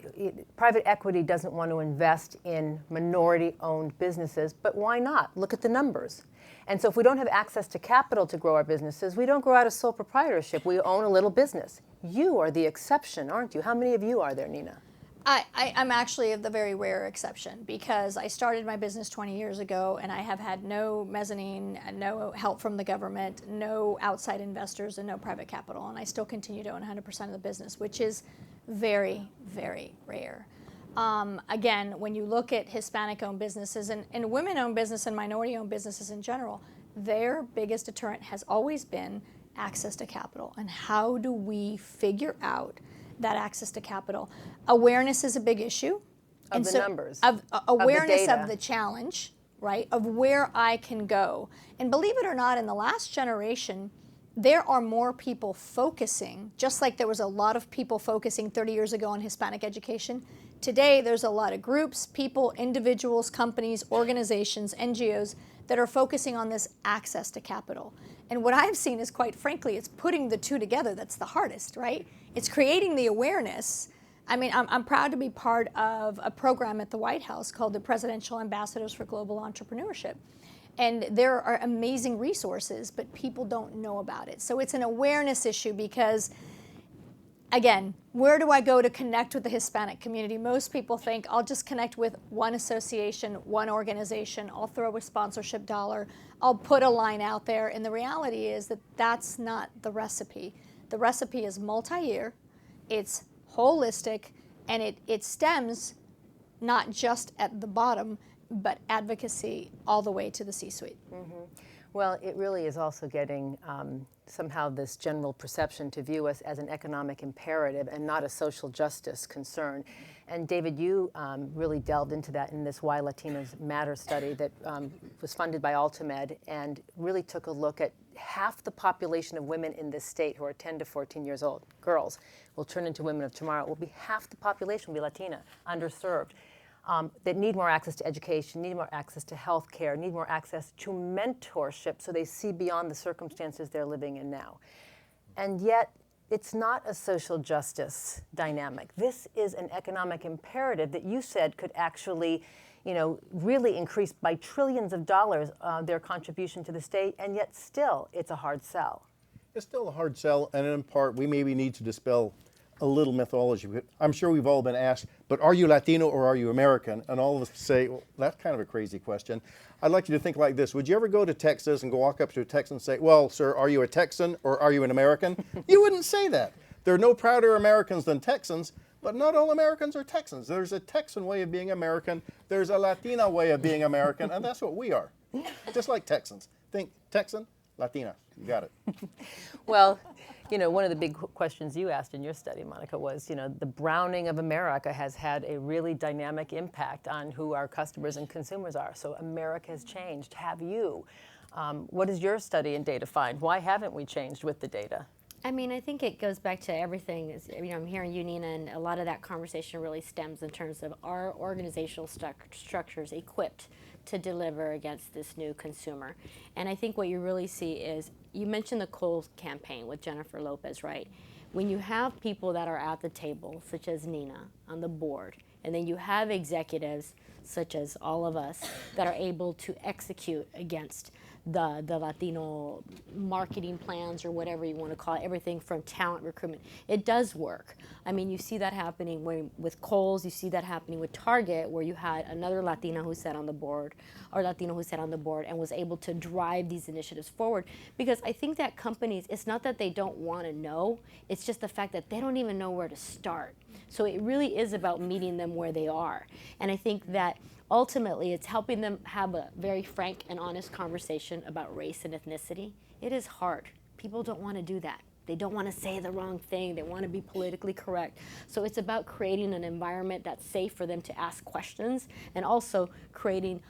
private equity doesn't want to invest in minority-owned businesses, but why not? Look at the numbers. And so if we don't have access to capital to grow our businesses, we don't grow out of sole proprietorship. We own a little business. You are the exception, aren't you? How many of you are there, Nina? I'm actually of the very rare exception, because I started my business 20 years ago, and I have had no mezzanine, no help from the government, no outside investors, and no private capital. And I still continue to own 100% of the business, which is very, very rare. Again, when you look at Hispanic-owned businesses and women-owned business and minority-owned businesses in general, their biggest deterrent has always been access to capital. And how do we figure out that access to capital? Awareness is a big issue. Of the numbers. Awareness of the challenge, right? Of where I can go. And believe it or not, in the last generation, there are more people focusing, just like there was a lot of people focusing 30 years ago on Hispanic education. Today, there's a lot of groups, people, individuals, companies, organizations, NGOs that are focusing on this access to capital. And what I've seen is, quite frankly, it's putting the two together that's the hardest, right? It's creating the awareness. I mean, I'm proud to be part of a program at the White House called the Presidential Ambassadors for Global Entrepreneurship. And there are amazing resources, but people don't know about it. So it's an awareness issue because, again, where do I go to connect with the Hispanic community? Most people think I'll just connect with one association, one organization, I'll throw a sponsorship dollar, I'll put a line out there. And the reality is that that's not the recipe. The recipe is multi-year, it's holistic, and it stems not just at the bottom, but advocacy all the way to the C-suite. Mm-hmm. Well, it really is also getting somehow this general perception to view us as an economic imperative and not a social justice concern. And David, you really delved into that in this Why Latinas Matter study that was funded by Ultimed and really took a look at half the population of women in this state who are 10 to 14 years old, girls, will turn into women of tomorrow. It will be half the population will be Latina, underserved. That need more access to education, need more access to health care, need more access to mentorship so they see beyond the circumstances they're living in now. And yet, it's not a social justice dynamic. This is an economic imperative that you said could actually, really increase by trillions of dollars their contribution to the state, and yet still it's a hard sell. It's still a hard sell, and in part, we maybe need to dispel a little mythology. I'm sure we've all been asked, but are you Latino or are you American? And all of us say, well, that's kind of a crazy question. I'd like you to think like this. Would you ever go to Texas and walk up to a Texan and say, well, sir, are you a Texan or are you an American? You wouldn't say that. There are no prouder Americans than Texans, but not all Americans are Texans. There's a Texan way of being American. There's a Latina way of being American, and that's what we are. Just like Texans. Think Texan, Latina. You got it. Well, one of the big questions you asked in your study, Monica, was, the browning of America has had a really dynamic impact on who our customers and consumers are. So America has changed. Have you? What does your study and data find? Why haven't we changed with the data? I mean, I think it goes back to everything. I'm hearing you, Nina, and a lot of that conversation really stems in terms of our organizational structures equipped to deliver against this new consumer. And I think what you really see is, you mentioned the Kohl's campaign with Jennifer Lopez, right? When you have people that are at the table, such as Nina on the board, and then you have executives, such as all of us, that are able to execute against the Latino marketing plans or whatever you want to call it, everything from talent recruitment. It does work. I mean, you see that happening with Kohl's, you see that happening with Target, where you had another Latina who sat on the board, or Latino who sat on the board and was able to drive these initiatives forward. Because I think that companies, it's not that they don't want to know, it's just the fact that they don't even know where to start. So it really is about meeting them where they are. And I think that ultimately, it's helping them have a very frank and honest conversation about race and ethnicity. It is hard. People don't want to do that. They don't want to say the wrong thing. They want to be politically correct. So it's about creating an environment that's safe for them to ask questions, and also creating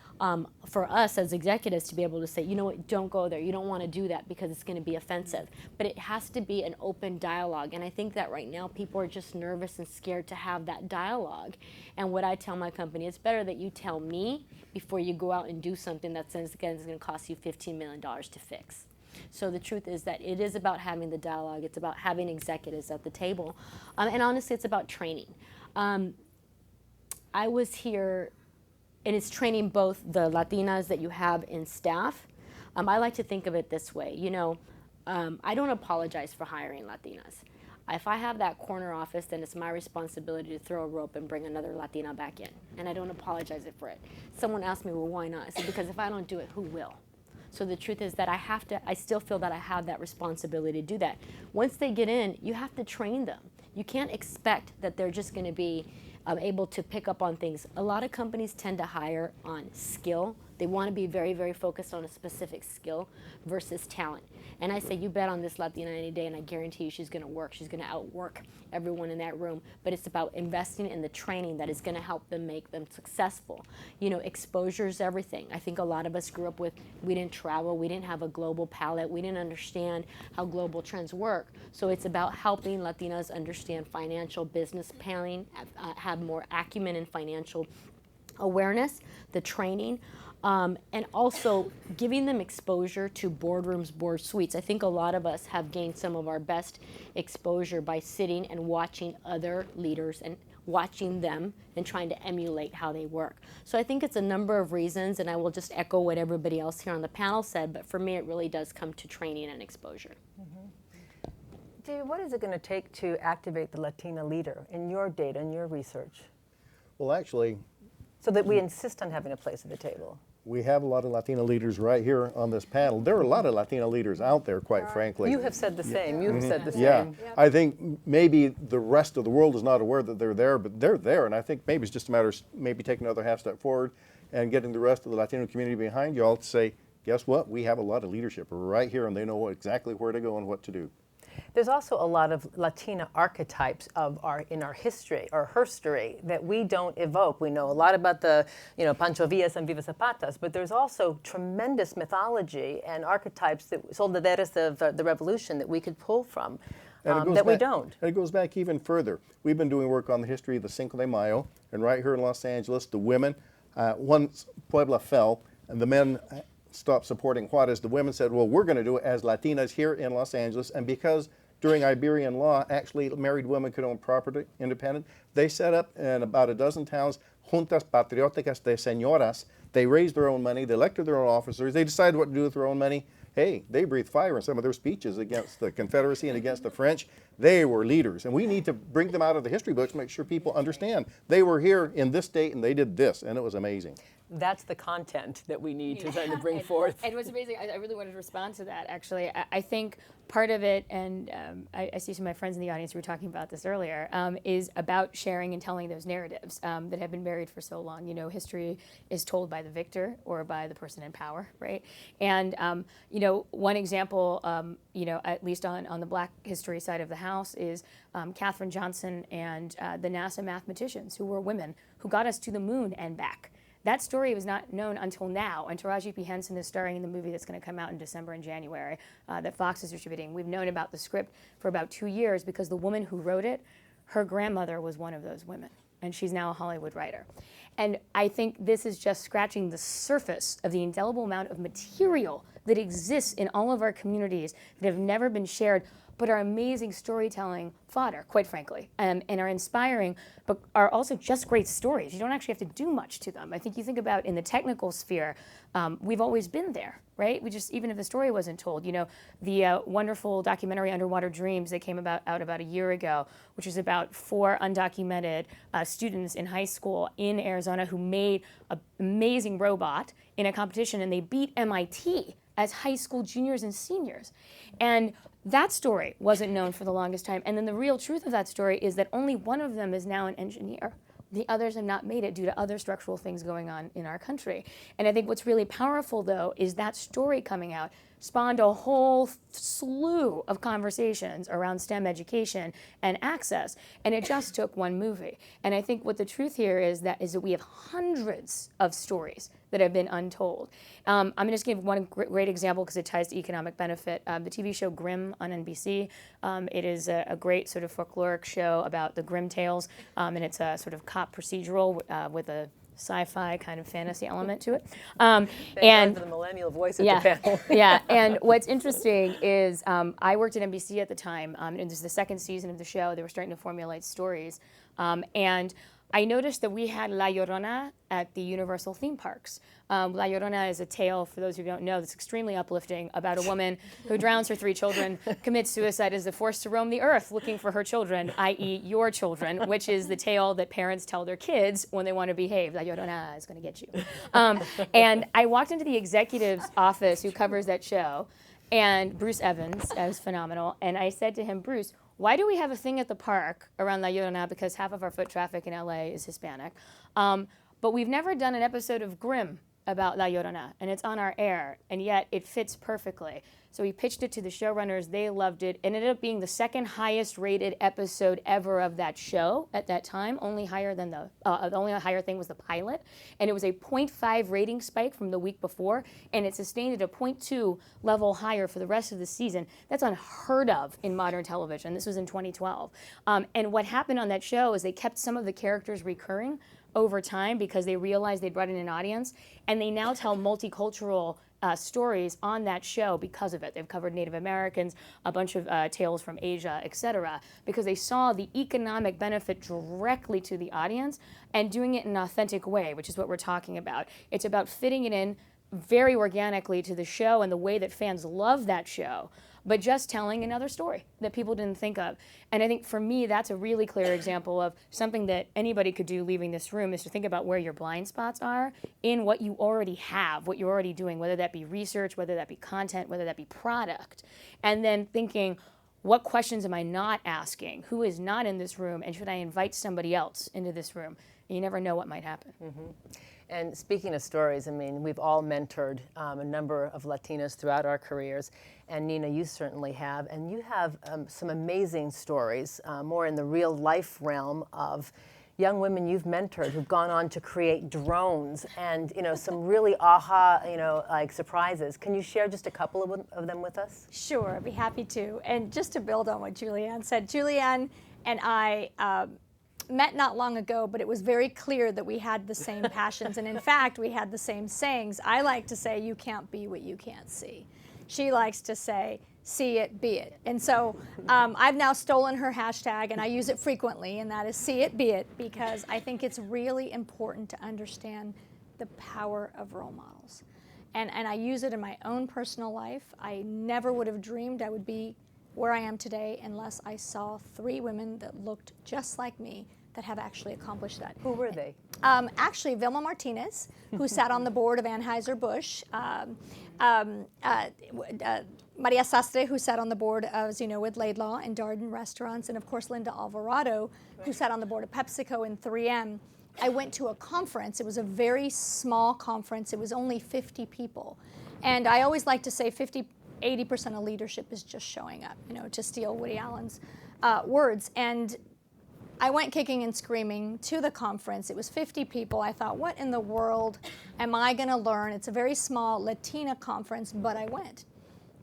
for us as executives to be able to say, you know what, don't go there. You don't want to do that because it's going to be offensive. But it has to be an open dialogue. And I think that right now people are just nervous and scared to have that dialogue. And what I tell my company, it's better that you tell me before you go out and do something that's going to cost you $15 million to fix. So the truth is that it is about having the dialogue. It's about having executives at the table. And honestly, it's about training. I was here, and it's training both the Latinas that you have in staff. I like to think of it this way. I don't apologize for hiring Latinas. If I have that corner office, then it's my responsibility to throw a rope and bring another Latina back in. And I don't apologize for it. Someone asked me, well, why not? I said, because if I don't do it, who will? So the truth is that I still feel that I have that responsibility to do that. Once they get in, you have to train them. You can't expect that they're just going to be able to pick up on things. A lot of companies tend to hire on skill, They want to be very, very focused on a specific skill versus talent. And I say, you bet on this Latina any day, and I guarantee you she's going to work. She's going to outwork everyone in that room. But it's about investing in the training that is going to help them make them successful. You know, exposure is everything. I think a lot of us grew up with, we didn't travel, we didn't have a global palette, we didn't understand how global trends work. So it's about helping Latinas understand financial business planning, have more acumen in financial awareness, the training, and also giving them exposure to boardrooms, board suites. I think a lot of us have gained some of our best exposure by sitting and watching other leaders and watching them and trying to emulate how they work. So I think it's a number of reasons, and I will just echo what everybody else here on the panel said, but for me it really does come to training and exposure. David, what is it going to take to activate the Latina leader in your data, in your research, Well, actually, so that we insist on having a place at the table? we have a lot of Latina leaders right here on this panel. There are a lot of Latina leaders out there, quite frankly. You have said the same. You have said the same. Yeah, I think maybe the rest of the world is not aware that they're there, but they're there, and I think maybe it's just a matter of maybe taking another half step forward and getting the rest of the Latino community behind you all to say, guess what? We have a lot of leadership right here, and they know exactly where to go and what to do. There's also a lot of Latina archetypes in our history or herstory that we don't evoke. We know a lot about the, Pancho Villas and Viva Zapatas, but there's also tremendous mythology and archetypes that soldaderas of the revolution that we could pull from that we don't. And it goes back even further. We've been doing work on the history of the Cinco de Mayo, and right here in Los Angeles, the women, once Puebla fell, and the men stopped supporting Juarez, the women said, well, we're going to do it as Latinas here in Los Angeles. And because during Iberian law, actually married women could own property independent, they set up in about a dozen towns, juntas patrióticas de señoras. They raised their own money, they elected their own officers, they decided what to do with their own money. Hey, they breathed fire in some of their speeches against the Confederacy and against the French. They were leaders, and we need to bring them out of the history books to make sure people understand. They were here in this state and they did this, and it was amazing. That's the content that we need to try to bring forth. And what's amazing, I really wanted to respond to that, actually. I think part of it, and I see some of my friends in the audience who were talking about this earlier, is about sharing and telling those narratives that have been buried for so long. History is told by the victor or by the person in power, right? And, one example, at least on the Black history side of the house is Katherine Johnson and the NASA mathematicians who were women who got us to the moon and back. That story was not known until now, and Taraji P. Henson is starring in the movie that's going to come out in December and January that Fox is distributing. We've known about the script for about 2 years because the woman who wrote it, her grandmother was one of those women, and she's now a Hollywood writer. And I think this is just scratching the surface of the indelible amount of material that exists in all of our communities that have never been shared, but are amazing storytelling fodder, quite frankly, and are inspiring, but are also just great stories. You don't actually have to do much to them. I think you think about in the technical sphere, we've always been there, right? We just, even if the story wasn't told, the wonderful documentary Underwater Dreams that came out about a year ago, which is about 4 undocumented students in high school in Arizona who made an amazing robot in a competition, and they beat MIT as high school juniors and seniors. And that story wasn't known for the longest time. And then the real truth of that story is that only one of them is now an engineer. The others have not made it due to other structural things going on in our country. And I think what's really powerful, though, is that story coming out spawned a whole slew of conversations around STEM education and access, and it just took one movie. And I think what the truth here is that we have hundreds of stories that have been untold. I'm going to just give one great example because it ties to economic benefit. The TV show Grimm on NBC. It is a great sort of folkloric show about the Grimm tales, and it's a sort of cop procedural with a sci-fi kind of fantasy element to it. And for the millennial voice at the panel. Yeah, and what's interesting is I worked at NBC at the time, and this is the second season of the show. They were starting to formulate stories, and I noticed that we had La Llorona at the Universal theme parks. La Llorona is a tale, for those who don't know, that's extremely uplifting about a woman who drowns her 3 children, commits suicide, is forced to roam the earth looking for her children, i.e. your children, which is the tale that parents tell their kids when they want to behave. La Llorona is going to get you. And I walked into the executive's office who covers that show, and Bruce Evans, was phenomenal, and I said to him, Bruce, why do we have a thing at the park around La Llorona? Because half of our foot traffic in LA is Hispanic. But we've never done an episode of Grimm about La Llorona, and it's on our air, and yet it fits perfectly. So we pitched it to the showrunners. They loved it. It ended up being the second highest rated episode ever of that show at that time. Only higher than the only higher thing was the pilot, and it was a 0.5 rating spike from the week before, and it sustained at a 0.2 level higher for the rest of the season. That's unheard of in modern television. This was in 2012. And what happened on that show is they kept some of the characters recurring over time because they realized they brought in an audience, and they now tell multicultural stories on that show because of it. They've covered Native Americans, a bunch of tales from Asia, etc., because they saw the economic benefit directly to the audience and doing it in an authentic way, which is what we're talking about. It's about fitting it in very organically to the show and the way that fans love that show, but just telling another story that people didn't think of. And I think for me, that's a really clear example of something that anybody could do leaving this room, is to think about where your blind spots are in what you already have, what you're already doing, whether that be research, whether that be content, whether that be product, and then thinking, what questions am I not asking? Who is not in this room? And should I invite somebody else into this room? You never know what might happen. Mm-hmm. And speaking of stories, I mean, we've all mentored a number of Latinas throughout our careers. And Nina, you certainly have. And you have some amazing stories, more in the real life realm of young women you've mentored who've gone on to create drones and, you know, some really aha, you know, like surprises. Can you share just a couple of them with us? Sure, I'd be happy to. And just to build on what Julianne said, Julianne and I met not long ago, but it was very clear that we had the same passions. And in fact, we had the same sayings. I like to say, you can't be what you can't see. She likes to say, see it, be it. And so I've now stolen her hashtag, and I use it frequently, and that is see it, be it, because I think it's really important to understand the power of role models. And I use it in my own personal life. I never would have dreamed I would be where I am today unless I saw 3 women that looked just like me that have actually accomplished that. Who were they? Actually, Vilma Martinez, who sat on the board of Anheuser-Busch, Maria Sastre, who sat on the board of, as you know, with Laidlaw and Darden Restaurants, and of course Linda Alvarado, who sat on the board of PepsiCo and 3M. I went to a conference. It was a very small conference. It was only 50 people. And I always like to say 80% of leadership is just showing up, you know, to steal Woody Allen's words. And I went kicking and screaming to the conference. It was 50 people. I thought, what in the world am I going to learn? It's a very small Latina conference, but I went.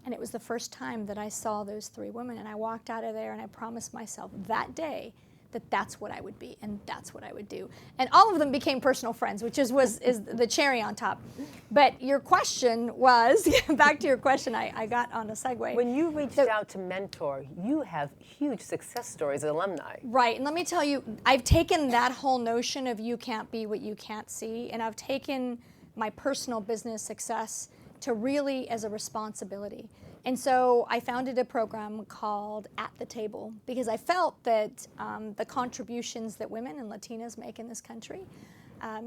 And it was the first time that I saw those 3 women. And I walked out of there and I promised myself that day that that's what I would be and that's what I would do. And all of them became personal friends, which is the cherry on top. But your question was, back to your question, I got on a segue. When you reached out to mentor, you have huge success stories as alumni. Right, and let me tell you, I've taken that whole notion of you can't be what you can't see, and I've taken my personal business success to really as a responsibility. And so I founded a program called At the Table because I felt that the contributions that women and Latinas make in this country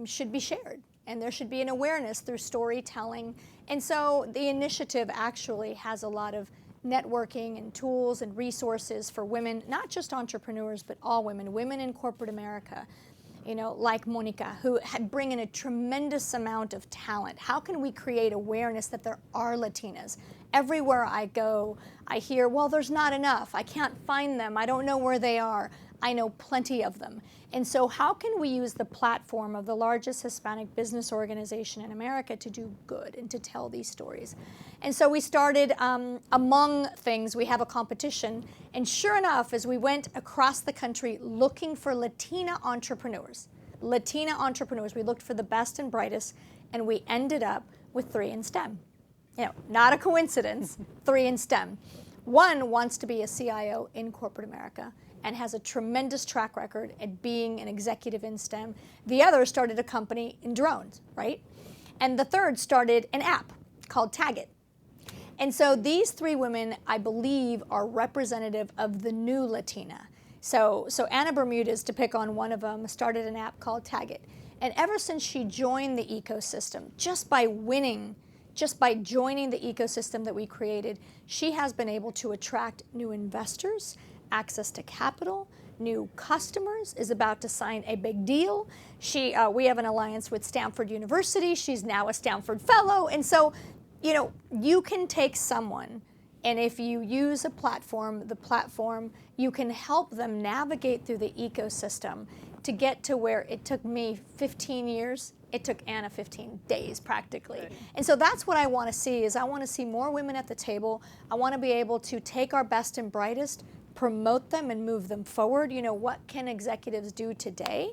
should be shared. And there should be an awareness through storytelling. And so the initiative actually has a lot of networking and tools and resources for women, not just entrepreneurs, but all women, women in corporate America. You know, like Monica, who bring in a tremendous amount of talent. How can we create awareness that there are Latinas? Everywhere I go, I hear, well, there's not enough. I can't find them. I don't know where they are. I know plenty of them. And so how can we use the platform of the largest Hispanic business organization in America to do good and to tell these stories? And so we started, among things, we have a competition. And sure enough, as we went across the country looking for Latina entrepreneurs, we looked for the best and brightest, and we ended up with 3 in STEM. You know, not a coincidence, 3 in STEM. One wants to be a CIO in corporate America and has a tremendous track record at being an executive in STEM. The other started a company in drones, right? And the third started an app called Tag It. And so these 3 women, I believe, are representative of the new Latina. So Anna Bermudez, to pick on one of them, started an app called Tag It. And ever since she joined the ecosystem, just by joining the ecosystem that we created, she has been able to attract new investors, access to capital, new customers, is about to sign a big deal. We have an alliance with Stanford University. She's now a Stanford Fellow. And so, you know, you can take someone, and if you use a platform, you can help them navigate through the ecosystem to get to where it took me 15 years. It took Anna 15 days practically. Right. And so that's what I want to see, is I want to see more women at the table. I want to be able to take our best and brightest, promote them and move them forward. You know, what can executives do today?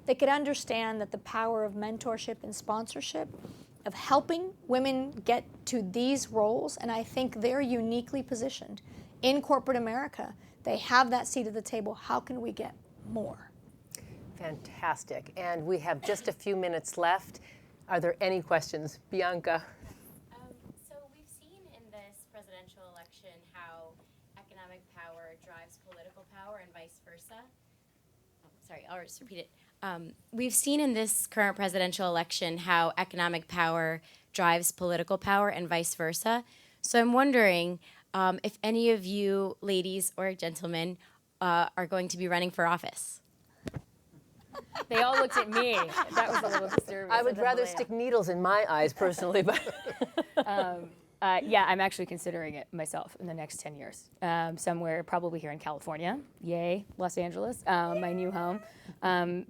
They could understand that the power of mentorship and sponsorship, of helping women get to these roles, and I think they're uniquely positioned in corporate America. They have that seat at the table. How can we get more? Fantastic. And we have just a few minutes left. Are there any questions? Bianca. So we've seen in this presidential election how economic power drives political power and vice versa. Oh, sorry, I'll just repeat it. We've seen in this current presidential election how economic power drives political power and vice versa. So I'm wondering if any of you ladies or gentlemen are going to be running for office. They all looked at me. That was a little disturbing. I would rather stick needles in my eyes personally, but yeah, I'm actually considering it myself in the next 10 years. Somewhere probably here in California. Yay, Los Angeles, my new home.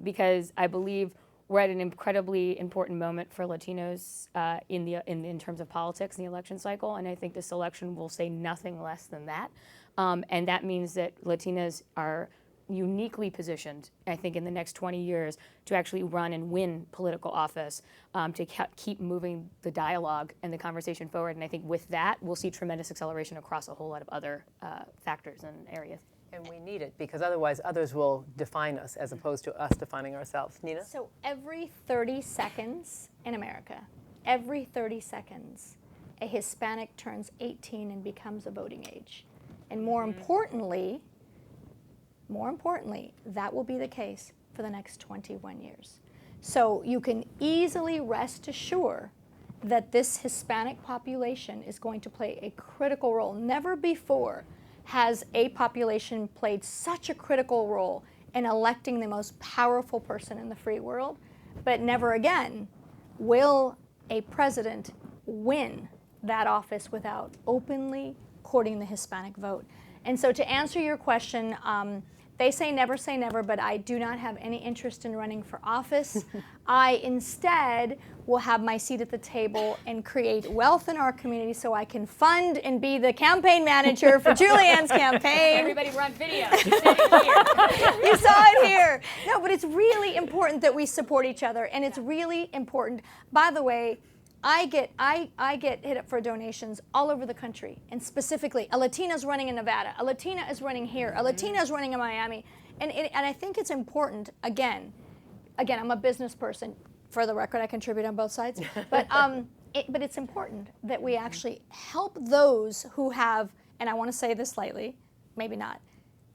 Because I believe we're at an incredibly important moment for Latinos in terms of politics in the election cycle, and I think this election will say nothing less than that. And that means that Latinas are uniquely positioned, I think, in the next 20 years to actually run and win political office, to keep moving the dialogue and the conversation forward. And I think with that, we'll see tremendous acceleration across a whole lot of other factors and areas. And we need it, because otherwise others will define us as opposed to us defining ourselves. Nina? So every 30 seconds in America, every 30 seconds, a Hispanic turns 18 and becomes a voting age. And more importantly, that will be the case for the next 21 years. So you can easily rest assured that this Hispanic population is going to play a critical role. Never before has a population played such a critical role in electing the most powerful person in the free world, but never again will a president win that office without openly courting the Hispanic vote. And so to answer your question, they say never, but I do not have any interest in running for office. I instead will have my seat at the table and create wealth in our community so I can fund and be the campaign manager for Julianne's campaign. Everybody run video. You saw it here. No, but it's really important that we support each other, and it's really important. By the way, I get hit up for donations all over the country, and specifically, a Latina's running in Nevada, a Latina is running here, a Latina is running in Miami, and I think it's important. Again, I'm a business person. For the record, I contribute on both sides, but it's important that we actually help those who have, and I want to say this lightly, maybe not,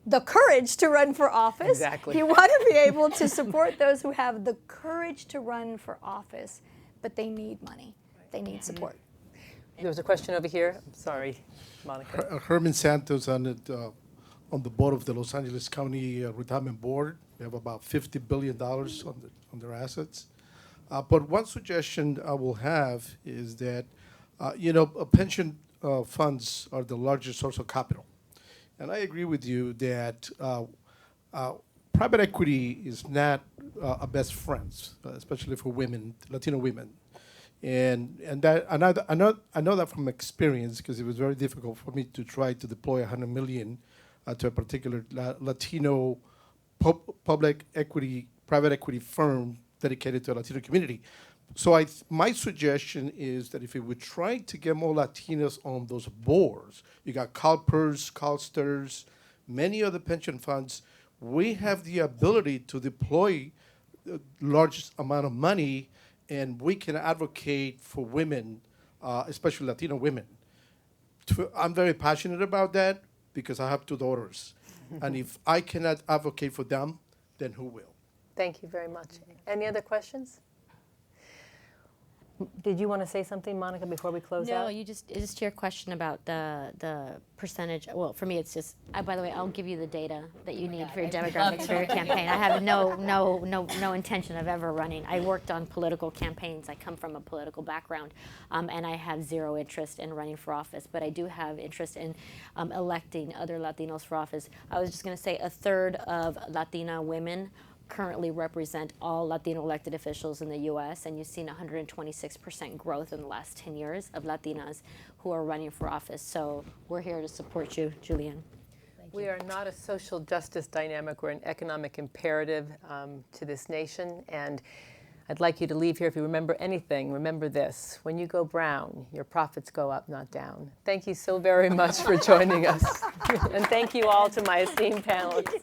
the courage to run for office. Exactly. You want to be able to support those who have the courage to run for office, but they need money. They need support. There was a question over here. I'm sorry, Monica. Herman Santos on the board of the Los Angeles County Retirement Board. We have about $50 billion on their assets. But one suggestion I will have is that, pension funds are the largest source of capital. And I agree with you that private equity is not a best friend, especially for women, Latino women. And that I know that from experience, because it was very difficult for me to try to deploy $100 million to a particular Latino private equity firm dedicated to the Latino community. So my suggestion is that if we would try to get more Latinos on those boards, you got CalPERS, CalSTRS, many other pension funds, we have the ability to deploy the largest amount of money, and we can advocate for women, especially Latino women. I'm very passionate about that because I have 2 daughters. And if I cannot advocate for them, then who will? Thank you very much. Any other questions? Did you want to say something, Monica, before we close No, out? you just your question about the percentage. Well, for me, it's just. By the way, I'll give you the data that you need for your demographics for your campaign. I have no intention of ever running. I worked on political campaigns. I come from a political background, and I have zero interest in running for office. But I do have interest in electing other Latinos for office. I was just going to say a third of Latina women currently represent all Latino elected officials in the U.S., and you've seen 126% growth in the last 10 years of Latinas who are running for office. So we're here to support you, Julian. We are not a social justice dynamic. We're an economic imperative to this nation. And I'd like you to leave here, if you remember anything, remember this. When you go brown, your profits go up, not down. Thank you so very much for joining us. And thank you all to my esteemed panelists.